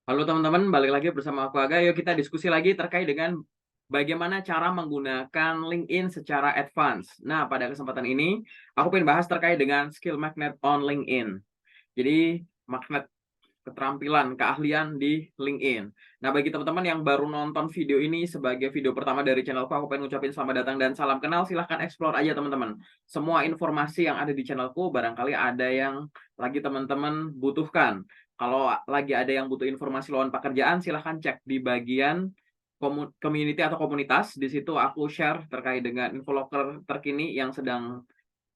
Halo teman-teman, balik lagi bersama aku Aga. Yuk kita diskusi lagi terkait dengan bagaimana cara menggunakan LinkedIn secara advance. Nah, pada kesempatan ini aku pengen bahas terkait dengan skill magnet on LinkedIn. Jadi, magnet keterampilan, keahlian di LinkedIn. Nah, bagi teman-teman yang baru nonton video ini sebagai video pertama dari channelku, aku pengen ngucapin selamat datang dan salam kenal. Silahkan explore aja teman-teman. Semua informasi yang ada di channelku, barangkali ada yang lagi teman-teman butuhkan. Kalau lagi ada yang butuh informasi lowongan pekerjaan, silahkan cek di bagian community atau komunitas. Di situ aku share terkait dengan info loker terkini yang sedang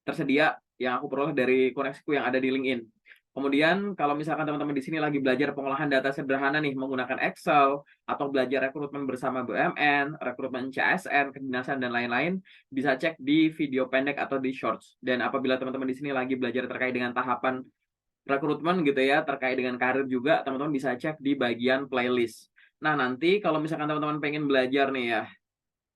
tersedia yang aku peroleh dari koneksiku yang ada di LinkedIn. Kemudian kalau misalkan teman-teman di sini lagi belajar pengolahan data sederhana nih menggunakan Excel atau belajar rekrutmen bersama BUMN, rekrutmen CSN, kedinasan dan lain-lain, bisa cek di video pendek atau di shorts. Dan apabila teman-teman di sini lagi belajar terkait dengan tahapan rekrutmen gitu ya, terkait dengan karir juga, teman-teman bisa cek di bagian playlist. Nah, nanti kalau misalkan teman-teman pengen belajar nih ya,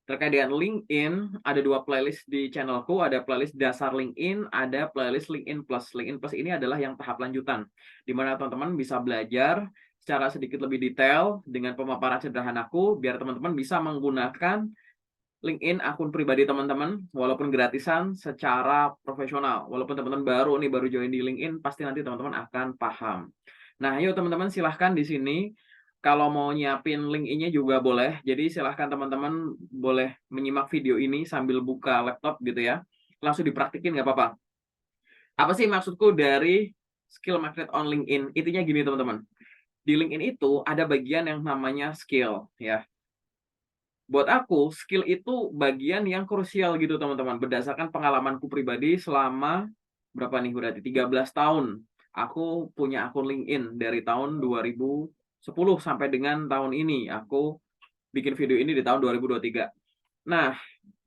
terkait dengan LinkedIn, ada dua playlist di channelku, ada playlist dasar LinkedIn, ada playlist LinkedIn Plus. LinkedIn Plus ini adalah yang tahap lanjutan, di mana teman-teman bisa belajar secara sedikit lebih detail dengan pemaparan sederhanaku, biar teman-teman bisa menggunakan LinkedIn akun pribadi teman-teman, walaupun gratisan, secara profesional. Walaupun teman-teman baru join di LinkedIn, pasti nanti teman-teman akan paham. Nah, yuk teman-teman silahkan di sini, kalau mau nyiapin LinkedIn-nya juga boleh. Jadi silahkan teman-teman boleh menyimak video ini sambil buka laptop gitu ya. Langsung dipraktikin nggak apa-apa. Apa sih maksudku dari skill magnet on LinkedIn? Intinya gini teman-teman. Di LinkedIn itu ada bagian yang namanya skill ya. Buat aku, skill itu bagian yang krusial gitu teman-teman. Berdasarkan pengalamanku pribadi selama berapa nih berarti 13 tahun. Aku punya akun LinkedIn dari tahun 2010 sampai dengan tahun ini. Aku bikin video ini di tahun 2023. Nah,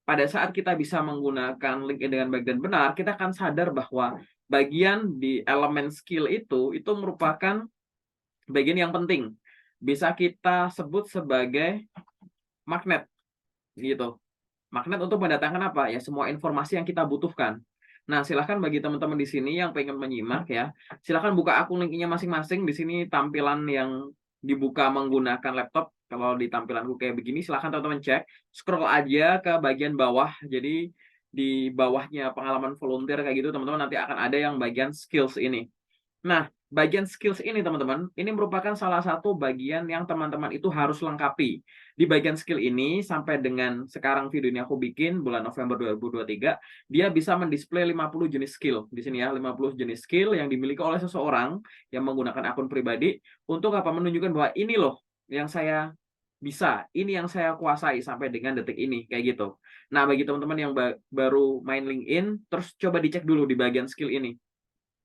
pada saat kita bisa menggunakan LinkedIn dengan baik dan benar, kita akan sadar bahwa bagian di elemen skill itu merupakan bagian yang penting. Bisa kita sebut sebagai magnet gitu. Magnet untuk mendatangkan apa? Ya semua informasi yang kita butuhkan. Nah, silahkan bagi teman-teman di sini yang pengen menyimak ya, silahkan buka akun LinkedIn-nya masing-masing. Di sini tampilan yang dibuka menggunakan laptop. Kalau di tampilanku kayak begini, silahkan teman-teman cek. Scroll aja ke bagian bawah. Jadi di bawahnya pengalaman volunteer kayak gitu, teman-teman nanti akan ada yang bagian skills ini. Nah, bagian skills ini teman-teman, ini merupakan salah satu bagian yang teman-teman itu harus lengkapi. Di bagian skill ini, sampai dengan sekarang video ini aku bikin, bulan November 2023, dia bisa mendisplay 50 jenis skill. Di sini ya, 50 jenis skill yang dimiliki oleh seseorang yang menggunakan akun pribadi, untuk apa? Menunjukkan bahwa ini loh yang saya bisa, ini yang saya kuasai sampai dengan detik ini, kayak gitu. Nah, bagi teman-teman yang baru main LinkedIn, terus coba dicek dulu di bagian skill ini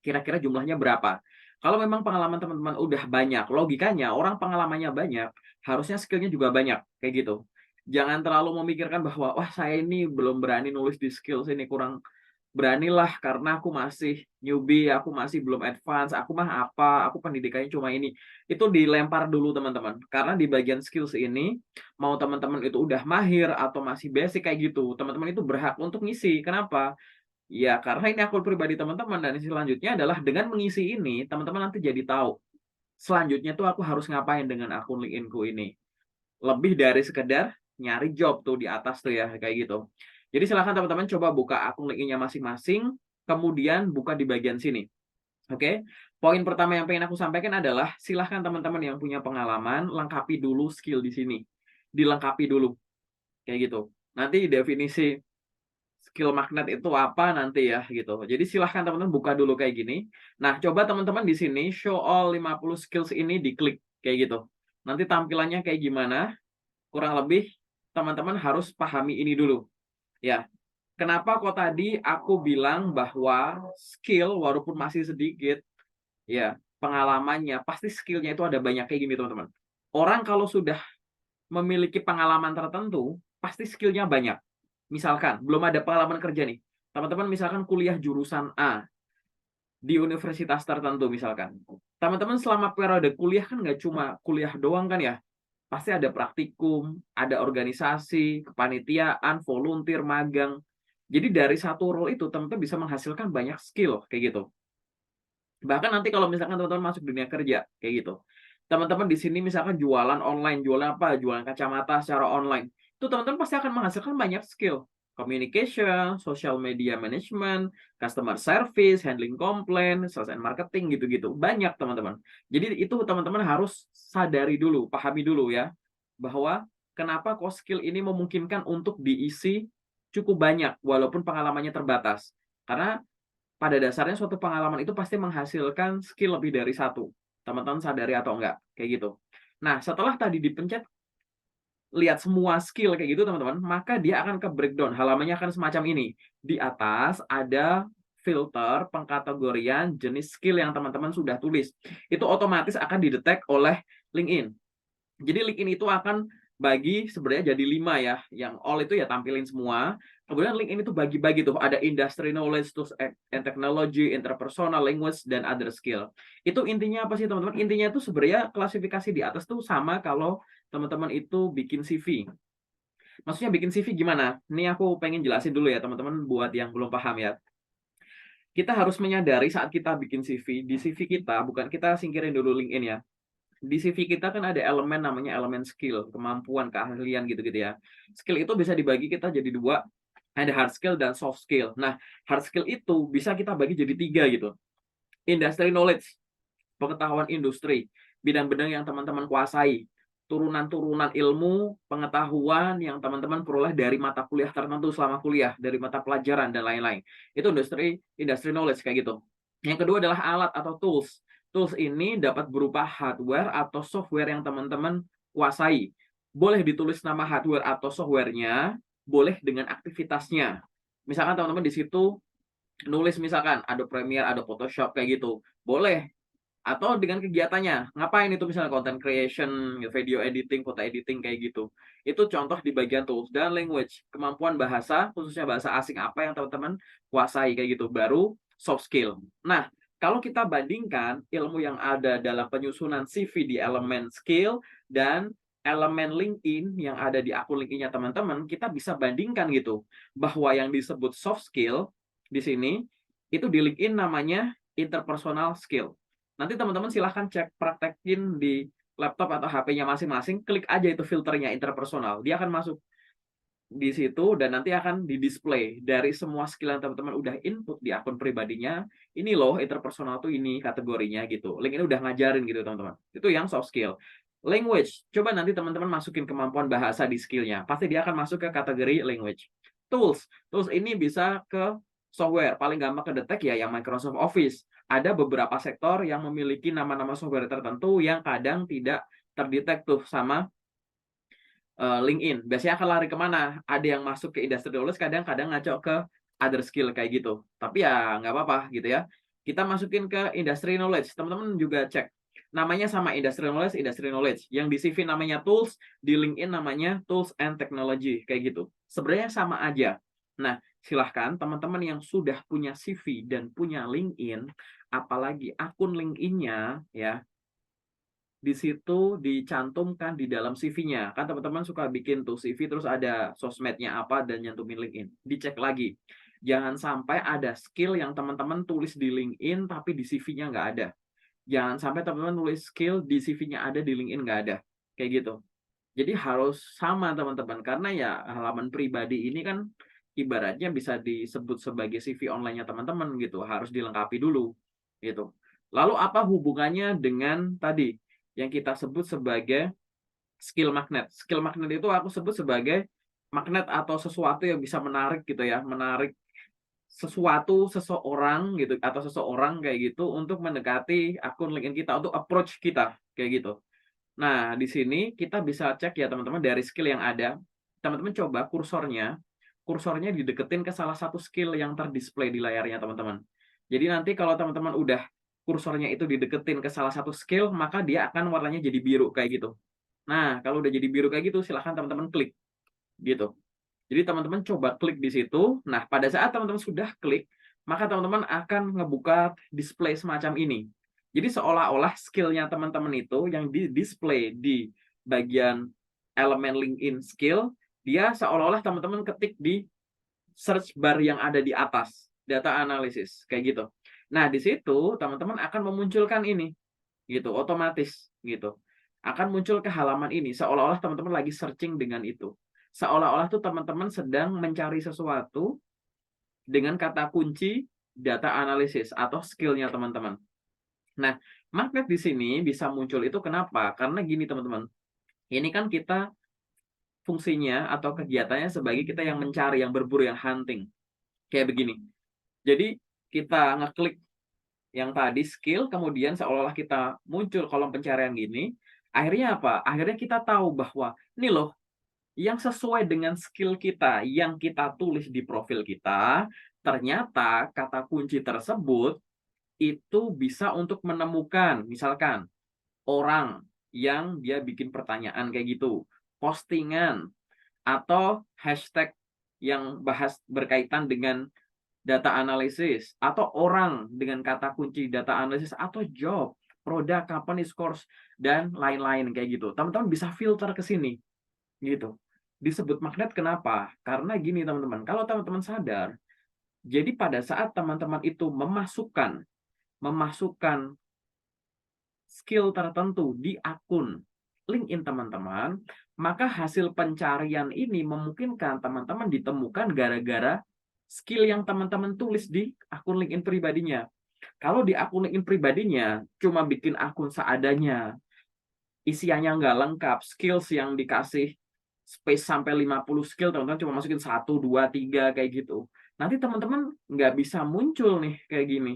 kira-kira jumlahnya berapa. Kalau memang pengalaman teman-teman udah banyak, logikanya orang pengalamannya banyak, harusnya skill-nya juga banyak, kayak gitu. Jangan terlalu memikirkan bahwa, wah saya ini belum berani nulis di skills ini, kurang beranilah karena aku masih newbie, aku masih belum advance, aku mah apa, aku pendidikannya cuma ini. Itu dilempar dulu teman-teman. Karena di bagian skills ini, mau teman-teman itu udah mahir atau masih basic kayak gitu, teman-teman itu berhak untuk ngisi. Kenapa? Ya, karena ini akun pribadi teman-teman dan selanjutnya adalah dengan mengisi ini, teman-teman nanti jadi tahu. Selanjutnya tuh aku harus ngapain dengan akun LinkedIn-ku ini. Lebih dari sekedar nyari job tuh di atas tuh ya, kayak gitu. Jadi silahkan teman-teman coba buka akun LinkedIn-nya masing-masing, kemudian buka di bagian sini. Oke? Poin pertama yang pengen aku sampaikan adalah silahkan teman-teman yang punya pengalaman, lengkapi dulu skill di sini. Dilengkapi dulu. Kayak gitu. Nanti definisi skill magnet itu apa nanti ya gitu. Jadi silahkan teman-teman buka dulu kayak gini. Nah, coba teman-teman di sini show all 50 skills ini diklik kayak gitu. Nanti tampilannya kayak gimana? Kurang lebih teman-teman harus pahami ini dulu. Ya. Kenapa kok tadi aku bilang bahwa skill walaupun masih sedikit, ya, pengalamannya pasti skillnya itu ada banyak kayak gini teman-teman. Orang kalau sudah memiliki pengalaman tertentu, pasti skillnya banyak. Misalkan, belum ada pengalaman kerja nih. Teman-teman misalkan kuliah jurusan A di universitas tertentu misalkan. Teman-teman selama periode kuliah kan nggak cuma kuliah doang kan ya. Pasti ada praktikum, ada organisasi, kepanitiaan, volunteer, magang. Jadi dari satu role itu teman-teman bisa menghasilkan banyak skill kayak gitu. Bahkan nanti kalau misalkan teman-teman masuk dunia kerja kayak gitu. Teman-teman di sini misalkan jualan online, jualan apa? Jualan kacamata secara online. Itu teman-teman pasti akan menghasilkan banyak skill. Communication, social media management, customer service, handling complaint, sales and marketing, gitu-gitu. Banyak, teman-teman. Jadi itu teman-teman harus sadari dulu, pahami dulu ya, bahwa kenapa kok skill ini memungkinkan untuk diisi cukup banyak, walaupun pengalamannya terbatas. Karena pada dasarnya suatu pengalaman itu pasti menghasilkan skill lebih dari satu. Teman-teman sadari atau enggak, kayak gitu. Nah, setelah tadi dipencet, lihat semua skill kayak gitu teman-teman, maka dia akan ke breakdown, halamannya akan semacam ini. Di atas ada filter pengkategorian jenis skill yang teman-teman sudah tulis. Itu otomatis akan didetek oleh LinkedIn. Jadi LinkedIn itu akan bagi sebenarnya jadi 5 ya, yang all itu ya tampilin semua. Kemudian LinkedIn itu bagi-bagi tuh, ada industry knowledge, terus and technology, interpersonal, language, dan other skill. Itu intinya apa sih teman-teman? Intinya itu sebenarnya klasifikasi di atas tuh sama kalau teman-teman itu bikin CV. Maksudnya bikin CV gimana? Ini aku pengen jelasin dulu ya teman-teman buat yang belum paham ya. Kita harus menyadari saat kita bikin CV, di CV kita, bukan kita singkirin dulu LinkedIn ya. Di CV kita kan ada elemen namanya elemen skill, kemampuan, keahlian gitu-gitu ya. Skill itu bisa dibagi kita jadi dua, ada hard skill dan soft skill. Nah, hard skill itu bisa kita bagi jadi 3 gitu. Industry knowledge, pengetahuan industri, bidang-bidang yang teman-teman kuasai, turunan-turunan ilmu, pengetahuan yang teman-teman peroleh dari mata kuliah tertentu selama kuliah, dari mata pelajaran dan lain-lain. Itu industry knowledge kayak gitu. Yang kedua adalah alat atau tools. Tools ini dapat berupa hardware atau software yang teman-teman kuasai. Boleh ditulis nama hardware atau softwarenya, boleh dengan aktivitasnya. Misalkan teman-teman di situ nulis misalkan Adobe Premiere, Adobe Photoshop kayak gitu. Boleh, atau dengan kegiatannya, ngapain itu misalnya content creation, video editing, foto editing kayak gitu. Itu contoh di bagian tools dan language, kemampuan bahasa, khususnya bahasa asing apa yang teman-teman kuasai kayak gitu, baru soft skill. Nah, kalau kita bandingkan ilmu yang ada dalam penyusunan CV di elemen skill dan elemen LinkedIn yang ada di akun LinkedIn-nya teman-teman, kita bisa bandingkan gitu, bahwa yang disebut soft skill di sini, itu di LinkedIn namanya interpersonal skill. Nanti teman-teman silahkan cek praktekin di laptop atau HP-nya masing-masing, klik aja itu filternya interpersonal. Dia akan masuk di situ dan nanti akan di-display dari semua skill yang teman-teman udah input di akun pribadinya. Ini loh interpersonal tuh ini kategorinya gitu. Link ini udah ngajarin gitu teman-teman. Itu yang soft skill. Language, coba nanti teman-teman masukin kemampuan bahasa di skillnya. Pasti dia akan masuk ke kategori language. Tools, tools ini bisa ke software. Paling gampang kedetek ya yang Microsoft Office. Ada beberapa sektor yang memiliki nama-nama software tertentu yang kadang tidak terdetek tuh sama LinkedIn. Biasanya akan lari kemana? Ada yang masuk ke industri knowledge, kadang-kadang ngaco ke other skill kayak gitu. Tapi ya nggak apa-apa gitu ya. Kita masukin ke industry knowledge. Teman-teman juga cek. Namanya sama industry knowledge, industry knowledge. Yang di CV namanya tools, di LinkedIn namanya tools and technology kayak gitu. Sebenarnya sama aja. Nah, silahkan teman-teman yang sudah punya CV dan punya LinkedIn, apalagi akun LinkedIn-nya ya, di situ dicantumkan di dalam CV-nya. Kan teman-teman suka bikin tuh CV terus ada sosmednya apa dan nyantumin LinkedIn. Dicek lagi. Jangan sampai ada skill yang teman-teman tulis di LinkedIn tapi di CV-nya nggak ada. Jangan sampai teman-teman tulis skill di CV-nya ada di LinkedIn nggak ada. Kayak gitu. Jadi harus sama teman-teman karena ya halaman pribadi ini kan ibaratnya bisa disebut sebagai CV online-nya teman-teman gitu, harus dilengkapi dulu gitu. Lalu apa hubungannya dengan tadi yang kita sebut sebagai skill magnet? Skill magnet itu aku sebut sebagai magnet atau sesuatu yang bisa menarik gitu ya, menarik seseorang gitu atau seseorang kayak gitu untuk mendekati akun LinkedIn kita, untuk approach kita kayak gitu. Nah, di sini kita bisa cek ya teman-teman dari skill yang ada. Teman-teman coba kursornya dideketin ke salah satu skill yang terdisplay di layarnya teman-teman. Jadi nanti kalau teman-teman udah kursornya itu dideketin ke salah satu skill, maka dia akan warnanya jadi biru kayak gitu. Nah, kalau udah jadi biru kayak gitu, silahkan teman-teman klik gitu. Jadi teman-teman coba klik di situ. Nah, pada saat teman-teman sudah klik, maka teman-teman akan ngebuka display semacam ini. Jadi seolah-olah skill-nya teman-teman itu yang di-display di bagian elemen LinkedIn skill, dia seolah-olah teman-teman ketik di search bar yang ada di atas, data analysis, kayak gitu. Nah, di situ teman-teman akan memunculkan ini, gitu, otomatis gitu. Akan muncul ke halaman ini, seolah-olah teman-teman lagi searching dengan itu. Seolah-olah tuh teman-teman sedang mencari sesuatu dengan kata kunci data analisis atau skill-nya teman-teman. Nah, magnet di sini bisa muncul itu kenapa? Karena gini teman-teman, ini kan kita fungsinya atau kegiatannya sebagai kita yang mencari, yang berburu, yang hunting. Kayak begini. Jadi kita ngeklik yang tadi skill, kemudian seolah-olah kita muncul kolom pencarian gini, akhirnya apa? Akhirnya kita tahu bahwa ini loh, yang sesuai dengan skill kita, yang kita tulis di profil kita, ternyata kata kunci tersebut itu bisa untuk menemukan, misalkan orang yang dia bikin pertanyaan kayak gitu, postingan, atau hashtag yang bahas berkaitan dengan data analisis, atau orang dengan kata kunci data analisis, atau job, produk, company, scores, dan lain-lain kayak gitu. Teman-teman bisa filter ke sini, gitu. Disebut magnet kenapa? Karena gini teman-teman, kalau teman-teman sadar, jadi pada saat teman-teman itu memasukkan skill tertentu di akun LinkedIn teman-teman, maka hasil pencarian ini memungkinkan teman-teman ditemukan gara-gara skill yang teman-teman tulis di akun LinkedIn pribadinya. Kalau di akun LinkedIn pribadinya cuma bikin akun seadanya, isiannya nggak lengkap, skills yang dikasih space sampai 50 skill, teman-teman cuma masukin 1, 2, 3 kayak gitu. Nanti teman-teman nggak bisa muncul nih kayak gini.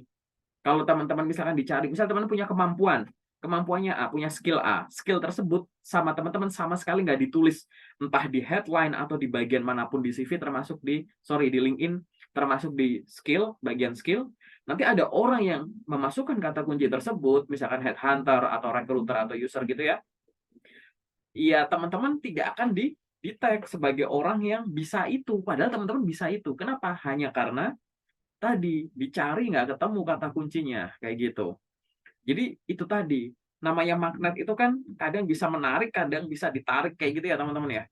Kalau teman-teman misalkan dicari, misal teman punya kemampuannya A, punya skill A, skill tersebut sama teman-teman sama sekali nggak ditulis, entah di headline atau di bagian manapun di CV, termasuk di LinkedIn, termasuk di skill, bagian skill, nanti ada orang yang memasukkan kata kunci tersebut, misalkan headhunter atau recruiter atau user gitu ya, ya teman-teman tidak akan di tag sebagai orang yang bisa itu, padahal teman-teman bisa itu. Kenapa? Hanya karena tadi dicari nggak ketemu kata kuncinya kayak gitu. Jadi itu tadi, namanya magnet itu kan kadang bisa menarik, kadang bisa ditarik kayak gitu ya teman-teman ya.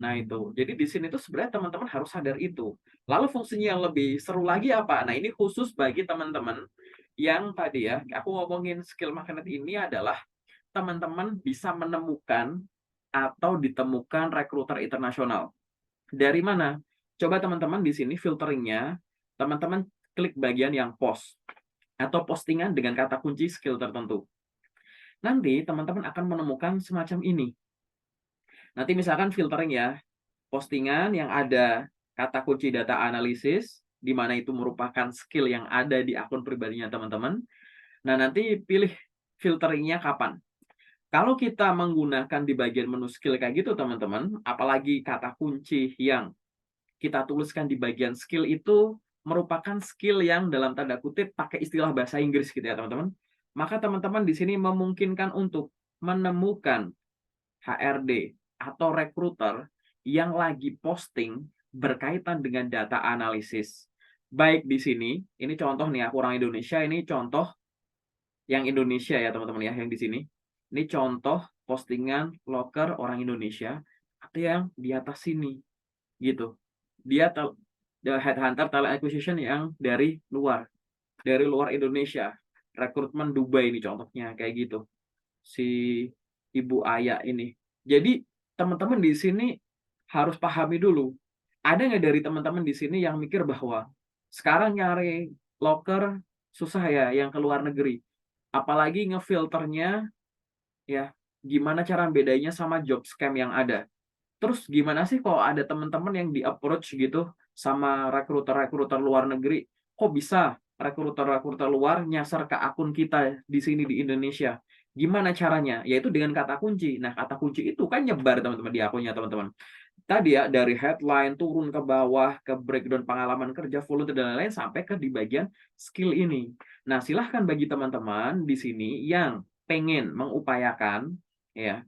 Nah itu, jadi di sini tuh sebenarnya teman-teman harus sadar itu. Lalu fungsinya yang lebih seru lagi apa? Nah ini khusus bagi teman-teman yang tadi ya, aku ngomongin skill magnet ini adalah teman-teman bisa menemukan atau ditemukan rekruter internasional. Dari mana? Coba teman-teman di sini filteringnya, teman-teman klik bagian yang post atau postingan dengan kata kunci skill tertentu. Nanti teman-teman akan menemukan semacam ini. Nanti misalkan filtering ya, postingan yang ada kata kunci data analisis, di mana itu merupakan skill yang ada di akun pribadinya teman-teman. Nah, nanti pilih filteringnya kapan. Kalau kita menggunakan di bagian menu skill kayak gitu teman-teman, apalagi kata kunci yang kita tuliskan di bagian skill itu merupakan skill yang dalam tanda kutip pakai istilah bahasa Inggris gitu ya teman-teman. Maka teman-teman di sini memungkinkan untuk menemukan HRD atau recruiter yang lagi posting berkaitan dengan data analisis. Baik di sini, ini contoh nih aku orang Indonesia, ini contoh yang Indonesia ya teman-teman ya, yang di sini. Ini contoh postingan loker orang Indonesia atau yang di atas sini gitu. Dia the headhunter talent acquisition yang dari luar Indonesia. Rekrutmen Dubai ini contohnya kayak gitu. Si Ibu Aya ini. Jadi teman-teman di sini harus pahami dulu. Ada nggak dari teman-teman di sini yang mikir bahwa sekarang nyari loker susah ya yang ke luar negeri. Apalagi ngefilternya ya gimana cara bedanya sama job scam yang ada. Terus gimana sih kalau ada teman-teman yang di-approach gitu sama rekruter-rekruter luar negeri, kok bisa rekruter-rekruter luar nyasar ke akun kita di sini di Indonesia? Gimana caranya? Yaitu dengan kata kunci. Nah, kata kunci itu kan nyebar teman-teman di akunnya teman-teman. Tadi ya dari headline turun ke bawah ke breakdown pengalaman kerja, volunteer dan lain-lain sampai ke di bagian skill ini. Nah, silahkan bagi teman-teman di sini yang pengen mengupayakan ya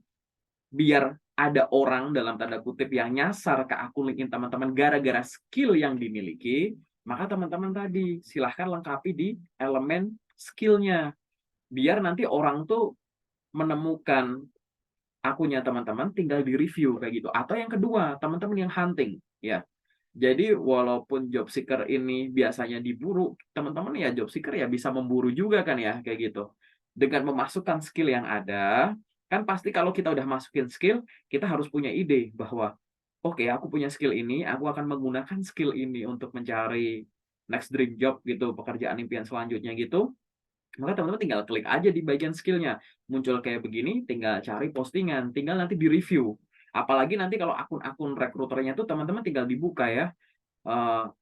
biar ada orang dalam tanda kutip yang nyasar ke akun LinkedIn teman-teman gara-gara skill yang dimiliki, maka teman-teman tadi silahkan lengkapi di elemen skillnya. Biar nanti orang tuh menemukan akunnya teman-teman tinggal di review kayak gitu. Atau yang kedua, teman-teman yang hunting ya. Jadi walaupun job seeker ini biasanya diburu, teman-teman ya job seeker ya bisa memburu juga kan ya kayak gitu. dengan memasukkan skill yang ada, kan pasti kalau kita udah masukin skill, kita harus punya ide bahwa, "Oke, aku punya skill ini, aku akan menggunakan skill ini untuk mencari next dream job," gitu, pekerjaan impian selanjutnya gitu. Maka teman-teman tinggal klik aja di bagian skill-nya. Muncul kayak begini, tinggal cari postingan, tinggal nanti di-review. Apalagi nanti kalau akun-akun rekruternya tuh teman-teman tinggal dibuka ya, eee,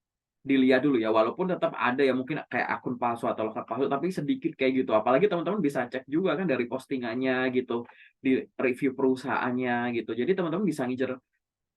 dilihat dulu ya, walaupun tetap ada ya mungkin kayak akun palsu atau login palsu, tapi sedikit kayak gitu. Apalagi teman-teman bisa cek juga kan dari postingannya gitu, di review perusahaannya gitu. Jadi teman-teman bisa ngincer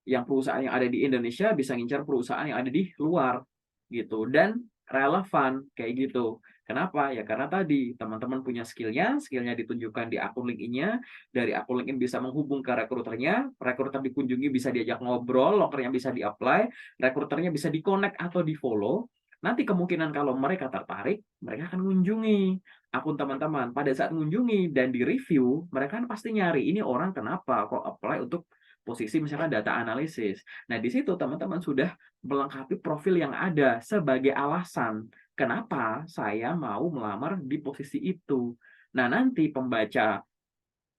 yang perusahaan yang ada di Indonesia bisa ngincar perusahaan yang ada di luar, gitu, dan relevan, kayak gitu. Kenapa? Ya karena tadi, teman-teman punya skill-nya ditunjukkan di akun LinkedIn-nya, dari akun LinkedIn bisa menghubung ke rekruternya, rekruter dikunjungi bisa diajak ngobrol, loker bisa di-apply, rekruternya bisa di-connect atau di-follow, nanti kemungkinan kalau mereka tertarik, mereka akan mengunjungi akun teman-teman. Pada saat mengunjungi dan di-review, mereka kan pasti nyari, "Ini orang kenapa kok apply untuk posisi misalkan data analisis." Nah, di situ teman-teman sudah melengkapi profil yang ada sebagai alasan, kenapa saya mau melamar di posisi itu. Nah, nanti pembaca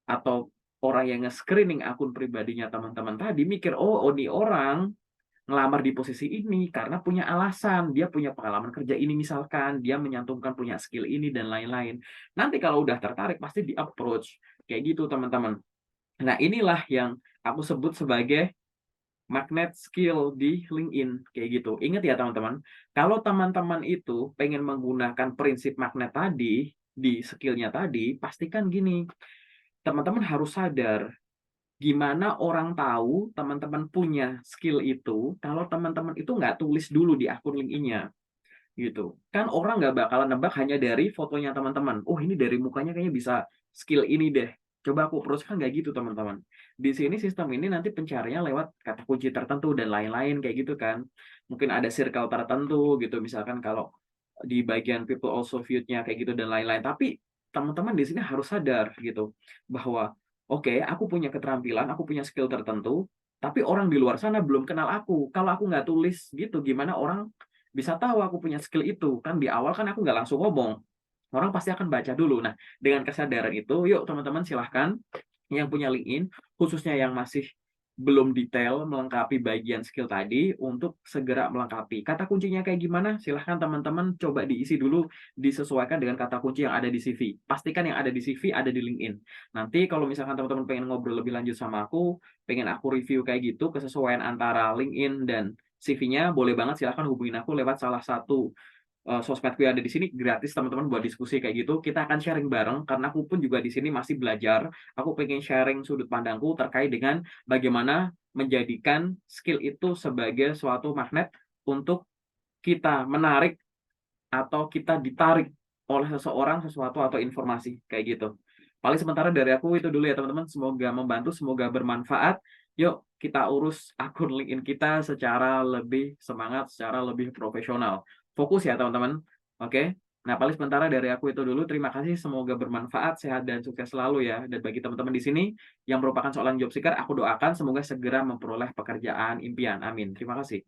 atau orang yang nge-screening akun pribadinya teman-teman tadi mikir, "Oh, ini orang ngelamar di posisi ini karena punya alasan, dia punya pengalaman kerja ini misalkan, dia menyantumkan punya skill ini dan lain-lain." Nanti kalau udah tertarik pasti di-approach, kayak gitu teman-teman. Nah, inilah yang aku sebut sebagai magnet skill di LinkedIn, kayak gitu. Ingat ya teman-teman, kalau teman-teman itu pengen menggunakan prinsip magnet tadi, di skill-nya tadi, pastikan gini, teman-teman harus sadar, gimana orang tahu teman-teman punya skill itu, kalau teman-teman itu nggak tulis dulu di akun LinkedIn-nya. Gitu. Kan orang nggak bakalan nebak hanya dari fotonya teman-teman, "Oh, ini dari mukanya kayaknya bisa skill ini deh, coba aku approach." Kan nggak gitu teman-teman. Di sini sistem ini nanti pencariannya lewat kata kunci tertentu dan lain-lain kayak gitu kan. Mungkin ada circle tertentu gitu, misalkan kalau di bagian people also viewed-nya kayak gitu dan lain-lain. Tapi teman-teman di sini harus sadar gitu, bahwa, "Oke, aku punya keterampilan, aku punya skill tertentu, tapi orang di luar sana belum kenal aku. Kalau aku nggak tulis gitu, gimana orang bisa tahu aku punya skill itu?" Kan di awal kan aku nggak langsung ngomong, orang pasti akan baca dulu. Nah, dengan kesadaran itu, yuk teman-teman silahkan yang punya LinkedIn, khususnya yang masih belum detail melengkapi bagian skill tadi, untuk segera melengkapi. Kata kuncinya kayak gimana? Silahkan teman-teman coba diisi dulu, disesuaikan dengan kata kunci yang ada di CV. Pastikan yang ada di CV ada di LinkedIn. Nanti kalau misalkan teman-teman pengen ngobrol lebih lanjut sama aku, pengen aku review kayak gitu, kesesuaian antara LinkedIn dan CV-nya, boleh banget silahkan hubungin aku lewat salah satu sosmedku yang ada di sini, gratis teman-teman buat diskusi kayak gitu. Kita akan sharing bareng karena aku pun juga di sini masih belajar. Aku pengen sharing sudut pandangku terkait dengan bagaimana menjadikan skill itu sebagai suatu magnet untuk kita menarik atau kita ditarik oleh seseorang, sesuatu, atau informasi, kayak gitu. Paling sementara dari aku itu dulu ya teman-teman, semoga membantu, semoga bermanfaat. Yuk kita urus akun LinkedIn kita secara lebih semangat, secara lebih profesional. Fokus ya teman-teman, oke? Nah, paling sementara dari aku itu dulu, terima kasih, semoga bermanfaat, sehat dan sukses selalu ya. Dan bagi teman-teman di sini yang merupakan seorang job seeker, aku doakan semoga segera memperoleh pekerjaan impian, amin. Terima kasih.